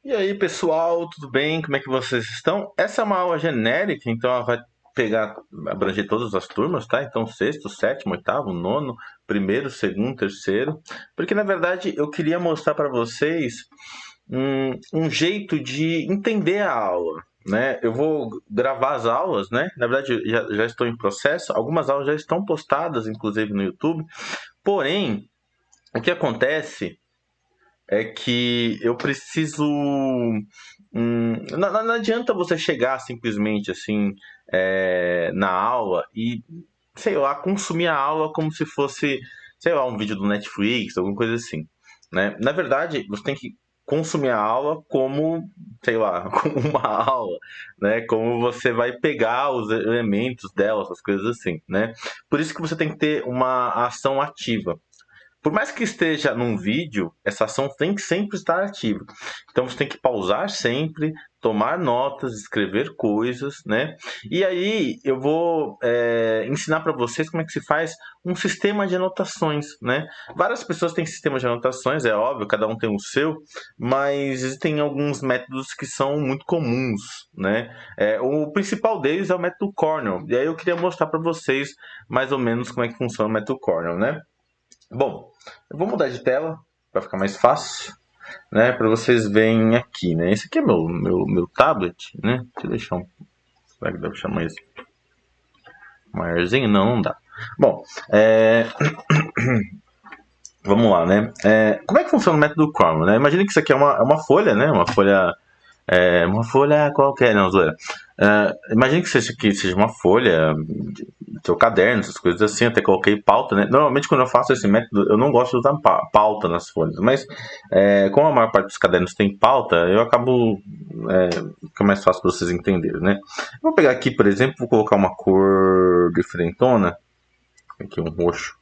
E aí, pessoal, tudo bem? Como é que vocês estão? Essa é uma aula genérica, então ela vai abranger todas as turmas, tá? Então, sexto, sétimo, oitavo, nono, primeiro, segundo, terceiro. Porque, na verdade, eu queria mostrar para vocês um jeito de entender a aula, né? Eu vou gravar as aulas, né? Na verdade, já estou em processo. Algumas aulas já estão postadas, inclusive, no YouTube. Porém, o que acontece é que eu preciso. Não adianta você chegar simplesmente assim na aula e, sei lá, consumir a aula como se fosse, sei lá, um vídeo do Netflix, alguma coisa assim, né? Na verdade, você tem que consumir a aula como, sei lá, como uma aula, né? Como você vai pegar os elementos dela, essas coisas assim, né? Por isso que você tem que ter uma ação ativa. Por mais que esteja num vídeo, essa ação tem que sempre estar ativa. Então você tem que pausar sempre, tomar notas, escrever coisas, né? E aí eu vou ensinar para vocês como é que se faz um sistema de anotações, né? Várias pessoas têm sistemas de anotações, é óbvio, cada um tem o seu, mas existem alguns métodos que são muito comuns, né? O principal deles é o método Cornell. E aí eu queria mostrar para vocês mais ou menos como é que funciona o método Cornell, né? Bom, eu vou mudar de tela para ficar mais fácil, né? Para vocês verem aqui, né? Esse aqui é meu tablet, né? Deixa eu deixar um. Será que dá pra chamar isso maiorzinho? Não, não dá. Bom, vamos lá, né? Como é que funciona o método Chrome, né? Imagina que isso aqui é uma folha, né? Uma folha qualquer, não, zoeira. Imagine que seja uma folha, seu caderno, essas coisas assim. Até coloquei pauta, né? Normalmente, quando eu faço esse método, eu não gosto de usar pauta nas folhas, mas como a maior parte dos cadernos tem pauta, eu acabo. Fica mais fácil para vocês entenderem, né? Eu vou pegar aqui, por exemplo, vou colocar uma cor diferentona, aqui um roxo,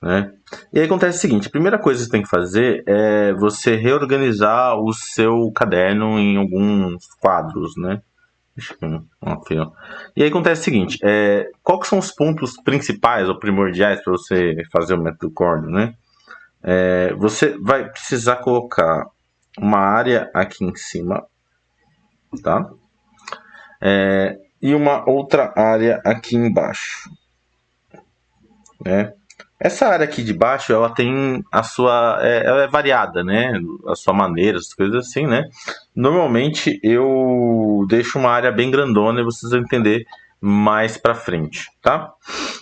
né? E aí acontece o seguinte: a primeira coisa que você tem que fazer é você reorganizar o seu caderno em alguns quadros, né? Aqui, ó. E aí acontece o seguinte: quais que são os pontos principais ou primordiais para você fazer o método Cornell, né? Você vai precisar colocar uma área aqui em cima, tá? E uma outra área aqui embaixo, né? Essa área aqui de baixo, ela tem a sua. Ela é variada, né? A sua maneira, as coisas assim, né? Normalmente eu deixo uma área bem grandona e vocês vão entender mais pra frente, tá?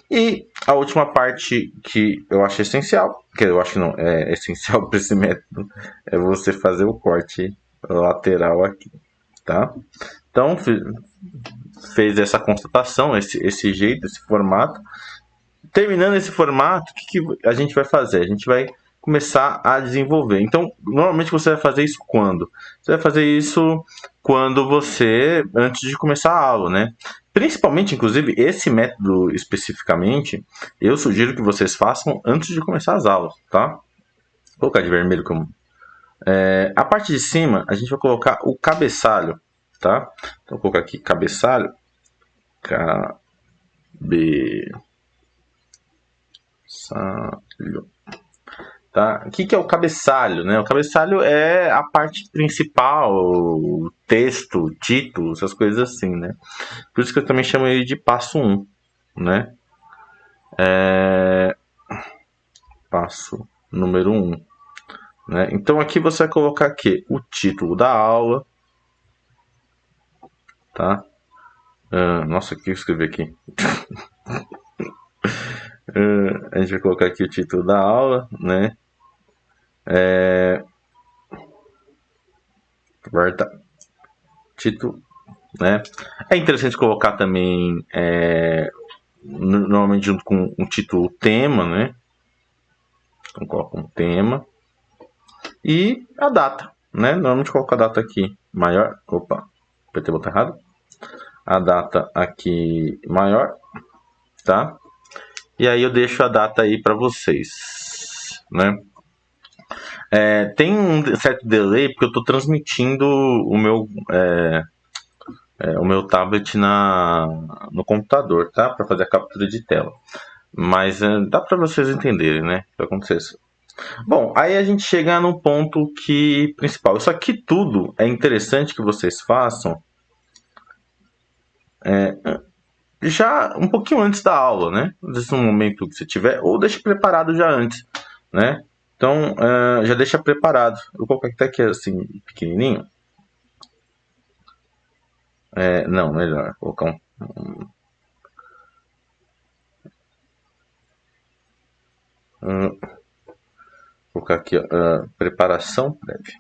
E a última parte que eu acho essencial, que eu acho que não é essencial para esse método, é você fazer o corte lateral aqui, tá? Então, fez essa constatação, esse jeito, esse formato. Terminando esse formato, o que a gente vai fazer? A gente vai começar a desenvolver. Então, normalmente você vai fazer isso quando? Você vai fazer isso antes de começar a aula, né? Principalmente, inclusive, esse método especificamente, eu sugiro que vocês façam antes de começar as aulas, tá? Vou colocar de vermelho como. A parte de cima, a gente vai colocar o cabeçalho, tá? Então, vou colocar aqui cabeçalho. Cabeçalho. Tá? O que é o cabeçalho, né? O cabeçalho é a parte principal, o texto, título, essas coisas assim, né? Por isso que eu também chamo ele de passo um, né? Passo número um, né? Então aqui você vai colocar aqui o título da aula, tá? Nossa, o que eu escrevi aqui? A gente vai colocar aqui o título da aula, né? Guarda título, né? É interessante colocar também normalmente junto com um título tema, né? Então coloca um tema e a data, né? Normalmente coloco a data aqui maior. Opa, apertei o botão errado. A data aqui maior, tá? E aí eu deixo a data aí para vocês, né? Tem um certo delay porque eu estou transmitindo o meu tablet no computador, tá? Para fazer a captura de tela. Mas dá para vocês entenderem, né? O que acontece. Bom, aí a gente chega no ponto que principal. Isso aqui tudo é interessante que vocês façam já um pouquinho antes da aula, né? Às vezes no momento que você tiver, ou deixa preparado já antes, né? Então, já deixa preparado. Eu vou colocar até aqui assim, pequenininho. Não, melhor. Vou colocar vou colocar aqui, ó, preparação prévia.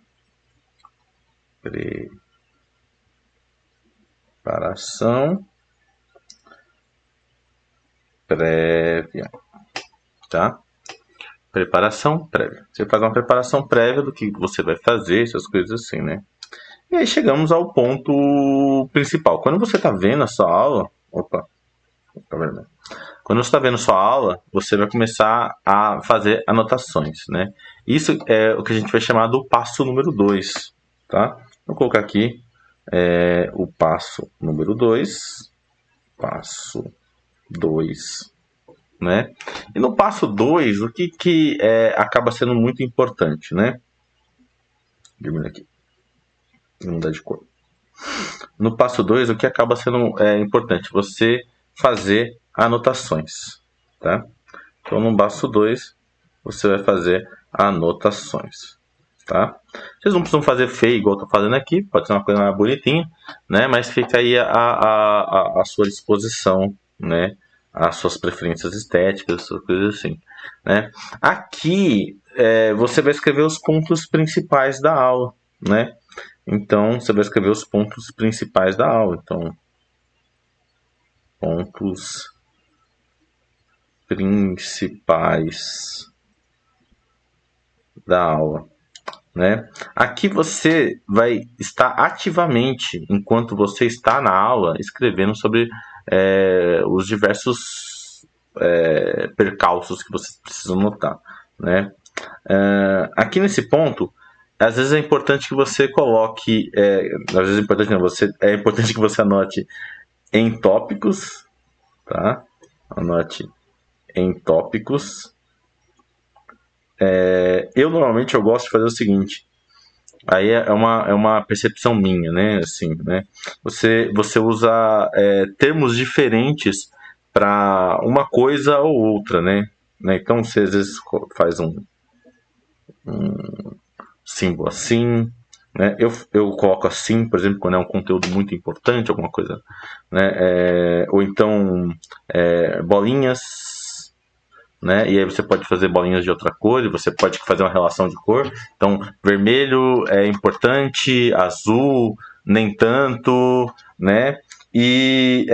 Preparação prévia, tá? Preparação prévia. Você faz uma preparação prévia do que você vai fazer, essas coisas assim, né? E aí chegamos ao ponto principal. Quando você está vendo a sua aula, opa, tá vendo? Quando você está vendo sua aula, você vai começar a fazer anotações, né? Isso é o que a gente vai chamar do passo número 2, tá? Vou colocar aqui o passo número 2, passo 2, né? E no passo 2, o que acaba sendo muito importante, né? Diminuir aqui, vamos mudar de cor. No passo 2, o que acaba sendo importante? Você fazer anotações, tá? Então, no passo 2, você vai fazer anotações, tá? Vocês não precisam fazer feio igual eu tô fazendo aqui, pode ser uma coisa mais bonitinha, né? Mas fica aí a sua disposição, né? As suas preferências estéticas, essas coisas assim, né? Aqui, você vai escrever os pontos principais da aula, né? Então, você vai escrever os pontos principais da aula. Então, pontos principais da aula, né? Aqui você vai estar ativamente, enquanto você está na aula, escrevendo sobre os diversos percalços que vocês precisam notar, né? Aqui nesse ponto, às vezes é importante que você coloque, às vezes é importante não, é importante que você anote em tópicos, tá? Anote em tópicos. Eu normalmente eu gosto de fazer o seguinte. Aí é uma percepção minha, né? Assim, né? Você usa termos diferentes para uma coisa ou outra, né? Então você às vezes faz um símbolo assim, né? Eu coloco assim, por exemplo, quando é um conteúdo muito importante, alguma coisa, né? Ou então bolinhas, né? E aí você pode fazer bolinhas de outra cor, e você pode fazer uma relação de cor. Então, vermelho é importante, azul nem tanto, né? E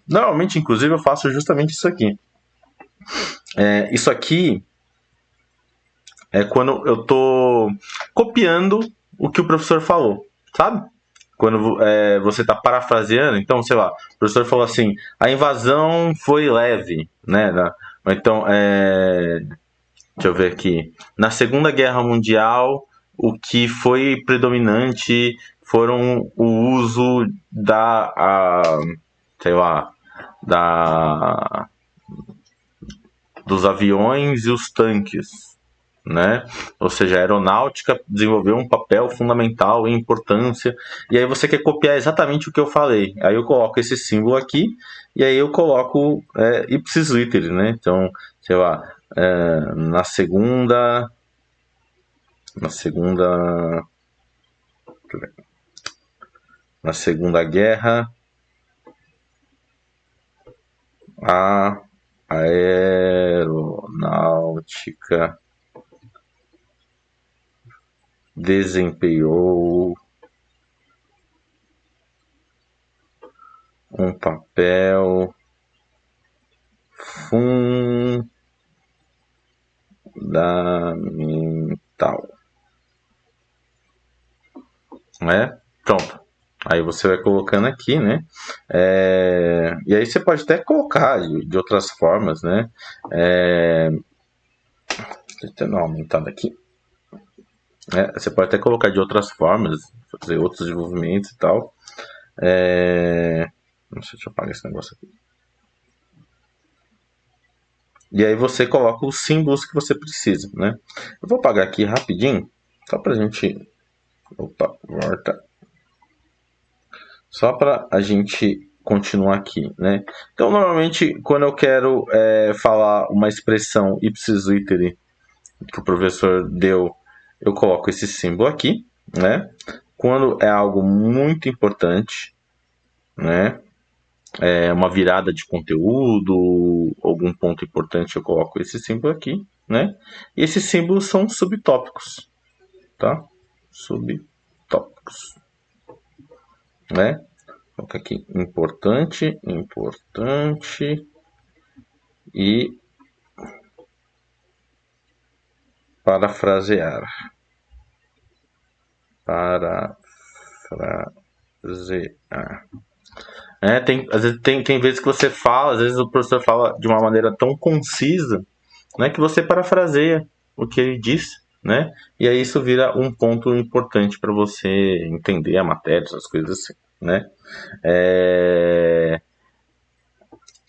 normalmente, inclusive, eu faço justamente isso aqui. Isso aqui é quando eu tô copiando o que o professor falou, sabe? Quando você está parafraseando, então, sei lá, o professor falou assim, a invasão foi leve, né? Então, deixa eu ver aqui. Na Segunda Guerra Mundial, o que foi predominante foram o uso sei lá, da, dos aviões e os tanques, né? Ou seja, a aeronáutica desenvolveu um papel fundamental e importância. E aí você quer copiar exatamente o que eu falei. Aí eu coloco esse símbolo aqui e aí eu coloco ipsis literis, né? Então, sei lá, na segunda na Segunda Guerra, a aeronáutica desempenhou um papel fundamental, né? Pronto. Aí você vai colocando aqui, né? E aí você pode até colocar de outras formas, né? Deixa eu dar uma aumentada aqui. Você pode até colocar de outras formas, fazer outros desenvolvimentos e tal. Deixa eu apagar esse negócio aqui. E aí você coloca os símbolos que você precisa, né? Eu vou apagar aqui rapidinho, só pra gente... Opa, volta. Só para a gente continuar aqui, né? Então, normalmente, quando eu quero falar uma expressão ipsis literi que o professor deu, eu coloco esse símbolo aqui, né? Quando é algo muito importante, né? É uma virada de conteúdo, algum ponto importante, eu coloco esse símbolo aqui, né? E esses símbolos são subtópicos, tá? Subtópicos, né? Coloca aqui importante, importante e parafrasear. Parafrasear. Às vezes tem vezes que você fala, às vezes o professor fala de uma maneira tão concisa, né, que você parafraseia o que ele disse, né? E aí isso vira um ponto importante para você entender a matéria, essas coisas assim, né?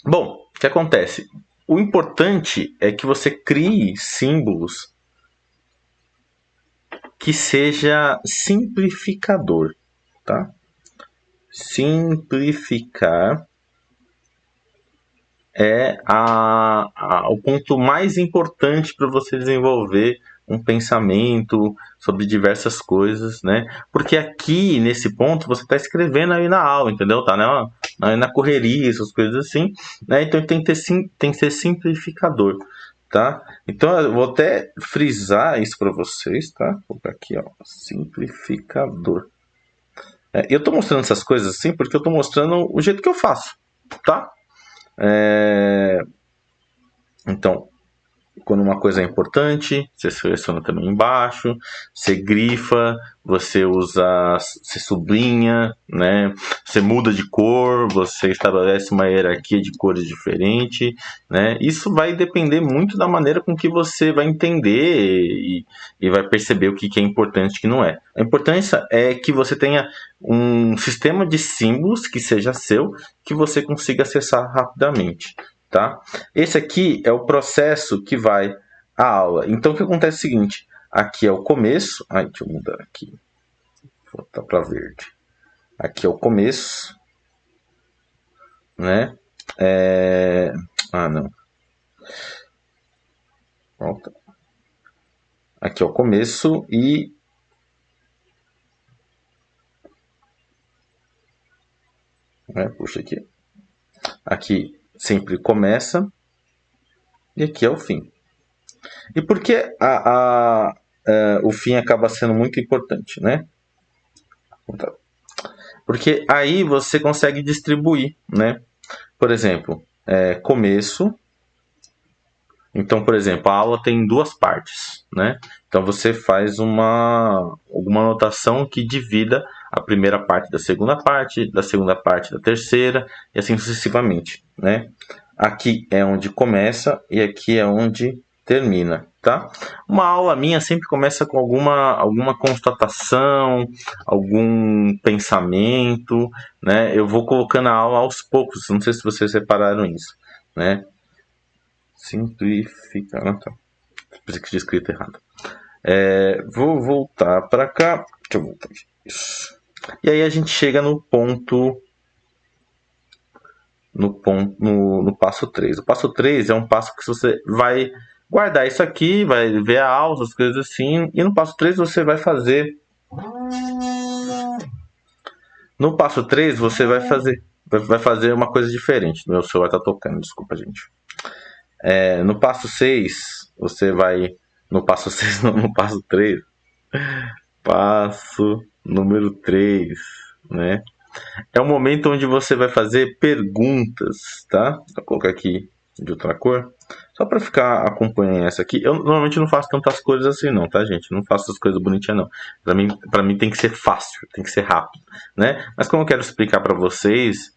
Bom, o que acontece? O importante é que você crie símbolos que seja simplificador, tá? Simplificar é o ponto mais importante para você desenvolver um pensamento sobre diversas coisas, né? Porque aqui, nesse ponto, você está escrevendo aí na aula, entendeu? Tá na correria, essas coisas assim, né? Então tem que ser simplificador, tá? Então eu vou até frisar isso para vocês, tá? Vou colocar aqui, ó, simplificador. Eu tô mostrando essas coisas assim porque eu tô mostrando o jeito que eu faço, tá? Então, quando uma coisa é importante, você seleciona também embaixo, você grifa, você usa, você sublinha, né? Você muda de cor, você estabelece uma hierarquia de cores diferente, né? Isso vai depender muito da maneira com que você vai entender e vai perceber o que é importante e o que não é. A importância é que você tenha um sistema de símbolos que seja seu, que você consiga acessar rapidamente. Tá? Esse aqui é o processo que vai à aula. Então o que acontece é o seguinte: aqui é o começo. Deixa eu mudar aqui. Vou botar para verde. Aqui é o começo, né? Não. Volta. Aqui é o começo e puxa aqui. Aqui sempre começa e aqui é o fim. E por que o fim acaba sendo muito importante, né? Porque aí você consegue distribuir, né? Por exemplo, começo. Então, por exemplo, a aula tem duas partes, né? Então você faz alguma anotação que divida a primeira parte da segunda parte da terceira e assim sucessivamente, né? Aqui é onde começa e aqui é onde termina, tá? Uma aula minha sempre começa com alguma constatação, algum pensamento, né? Eu vou colocando a aula aos poucos, não sei se vocês repararam isso, né? Simplificar, tá? Por isso que tinha escrito errado. Vou voltar para cá. Deixa eu voltar aqui. Isso. E aí a gente chega no passo 3. O passo 3 é um passo que você vai guardar isso aqui, vai ver a aula, as coisas assim, e no passo 3 você vai fazer. No passo 3 você vai fazer uma coisa diferente. Meu celular tá tocando, desculpa, gente. No passo 6, você vai. No passo 6, não, no passo 3. Passo número 3, né? É o momento onde você vai fazer perguntas, tá? Vou colocar aqui de outra cor. Só para ficar acompanhando essa aqui. Eu normalmente não faço tantas coisas assim não, tá, gente? Não faço as coisas bonitinhas não. Para mim tem que ser fácil, tem que ser rápido, né? Mas como eu quero explicar para vocês,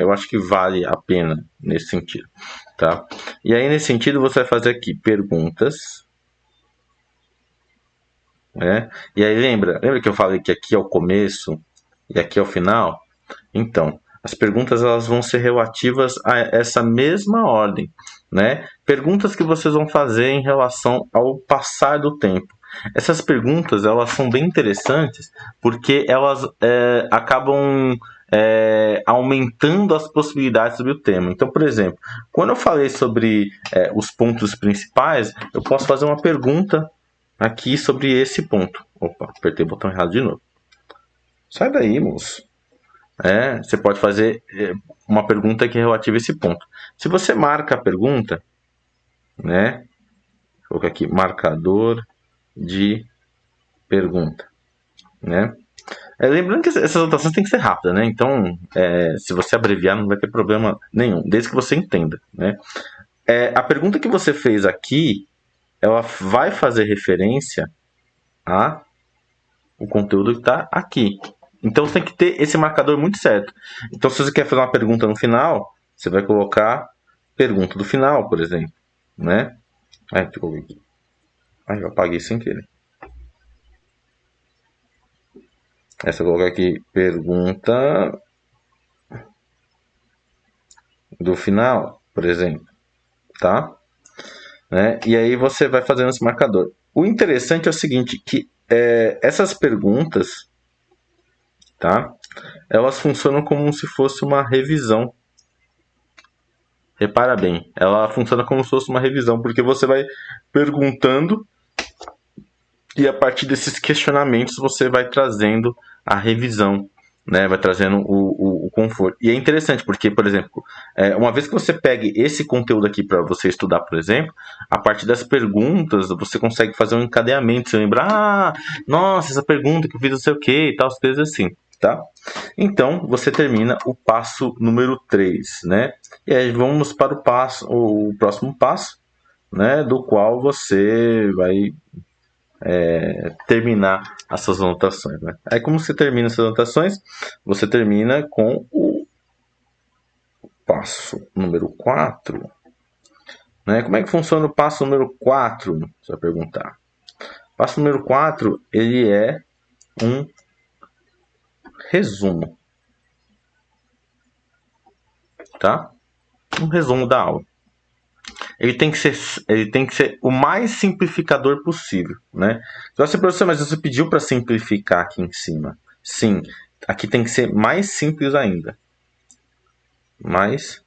eu acho que vale a pena nesse sentido, tá? E aí nesse sentido você vai fazer aqui perguntas, né? E aí lembra que eu falei que aqui é o começo e aqui é o final? Então, as perguntas elas vão ser relativas a essa mesma ordem, né? Perguntas que vocês vão fazer em relação ao passar do tempo. Essas perguntas elas são bem interessantes porque elas acabam aumentando as possibilidades sobre o tema. Então, por exemplo, quando eu falei sobre os pontos principais, eu posso fazer uma pergunta aqui sobre esse ponto. Opa, apertei o botão errado de novo. Sai daí, moço. Você pode fazer uma pergunta que é relativa a esse ponto. Se você marca a pergunta, né? Vou colocar aqui, marcador de pergunta, né? Lembrando que essas anotações têm que ser rápidas, né? Então, se você abreviar, não vai ter problema nenhum, desde que você entenda, né? A pergunta que você fez aqui, ela vai fazer referência a o conteúdo que está aqui. Então, você tem que ter esse marcador muito certo. Então, se você quer fazer uma pergunta no final, você vai colocar pergunta do final, por exemplo, né? Ficou aqui. Eu apaguei sem querer. Essa eu vou colocar aqui, pergunta do final, por exemplo, tá? Né? E aí você vai fazendo esse marcador. O interessante é o seguinte, que essas perguntas, tá? Elas funcionam como se fosse uma revisão. Repara bem, ela funciona como se fosse uma revisão, porque você vai perguntando e a partir desses questionamentos você vai trazendo a revisão, né? Vai trazendo o conforto. E é interessante porque, por exemplo, uma vez que você pegue esse conteúdo aqui para você estudar, por exemplo, a partir das perguntas você consegue fazer um encadeamento. Você lembra, nossa, essa pergunta que eu fiz não sei o que e tal, as coisas assim, tá? Então, você termina o passo número 3, né? E aí vamos para o próximo passo, né? Do qual você vai terminar as suas anotações, né? Aí como você termina essas anotações? Você termina com o passo número 4. Né? Como é que funciona o passo número 4? Você vai perguntar. O passo número 4, ele é um resumo. Tá? Um resumo da aula. Ele tem que ser o mais simplificador possível, né? Você, professor, mas você pediu para simplificar aqui em cima. Sim, aqui tem que ser mais simples ainda. Mais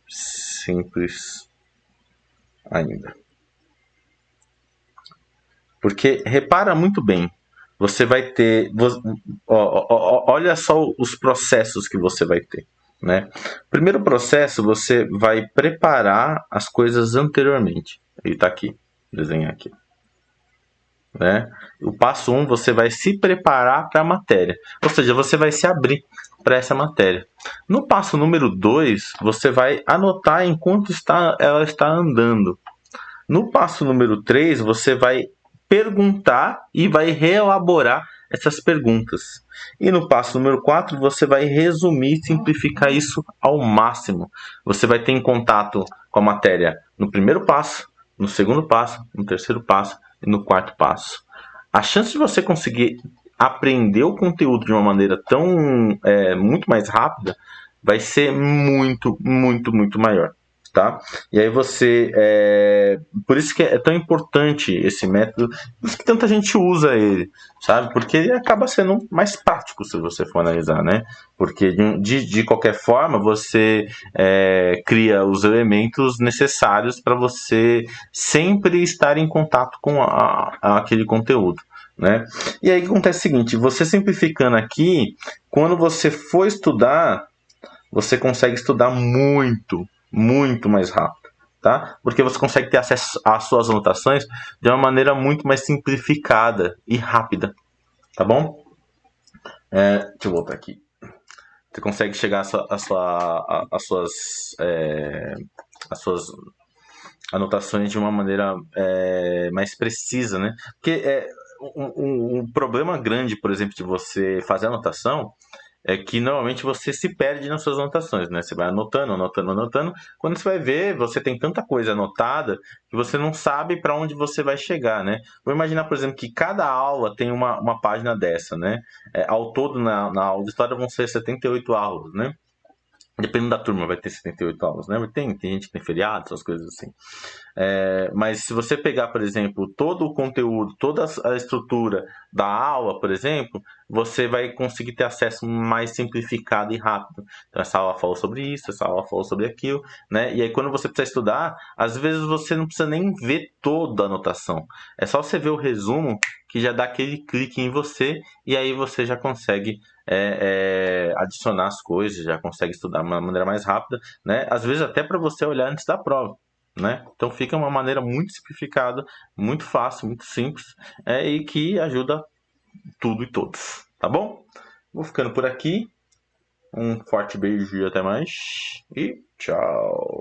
simples ainda. Porque repara muito bem, você vai ter, olha só os processos que você vai ter, né? Primeiro processo, você vai preparar as coisas anteriormente. Ele está aqui, desenhar aqui. Né? O passo 1, você vai se preparar para a matéria, ou seja, você vai se abrir para essa matéria. No passo número 2, você vai anotar enquanto ela está andando. No passo número 3, você vai perguntar e vai reelaborar essas perguntas. E no passo número 4, você vai resumir e simplificar isso ao máximo. Você vai ter em contato com a matéria no primeiro passo, no segundo passo, no terceiro passo e no quarto passo. A chance de você conseguir aprender o conteúdo de uma maneira muito mais rápida vai ser muito, muito, muito maior. Tá? E aí por isso que é tão importante esse método, por isso que tanta gente usa ele, sabe? Porque ele acaba sendo mais prático se você for analisar, né? Porque de qualquer forma você cria os elementos necessários para você sempre estar em contato com aquele conteúdo. Né? E aí acontece o seguinte, você simplificando aqui, quando você for estudar, você consegue estudar muito mais rápido, tá? Porque você consegue ter acesso às suas anotações de uma maneira muito mais simplificada e rápida, tá bom? Deixa eu voltar aqui. Você consegue chegar às suas anotações de uma maneira mais precisa, né? Porque um problema grande, por exemplo, de você fazer anotação é que normalmente você se perde nas suas anotações, né? Você vai anotando, anotando, anotando. Quando você vai ver, você tem tanta coisa anotada que você não sabe para onde você vai chegar, né? Vou imaginar, por exemplo, que cada aula tem uma página dessa, né? Ao todo, na aula de história vão ser 78 aulas, né? Dependendo da turma, vai ter 78 aulas, né? Tem gente que tem feriado, essas coisas assim. Mas se você pegar, por exemplo, todo o conteúdo, toda a estrutura da aula, por exemplo, você vai conseguir ter acesso mais simplificado e rápido. Então, essa aula falou sobre isso, essa aula falou sobre aquilo, né? E aí, quando você precisa estudar, às vezes você não precisa nem ver toda a anotação. É só você ver o resumo que já dá aquele clique em você e aí você já consegue adicionar as coisas, já consegue estudar de uma maneira mais rápida, né? Às vezes até para você olhar antes da prova. Né? Então fica uma maneira muito simplificada, muito fácil, muito simples e que ajuda tudo e todos, tá bom? Vou ficando por aqui. Um forte beijo e até mais. E tchau.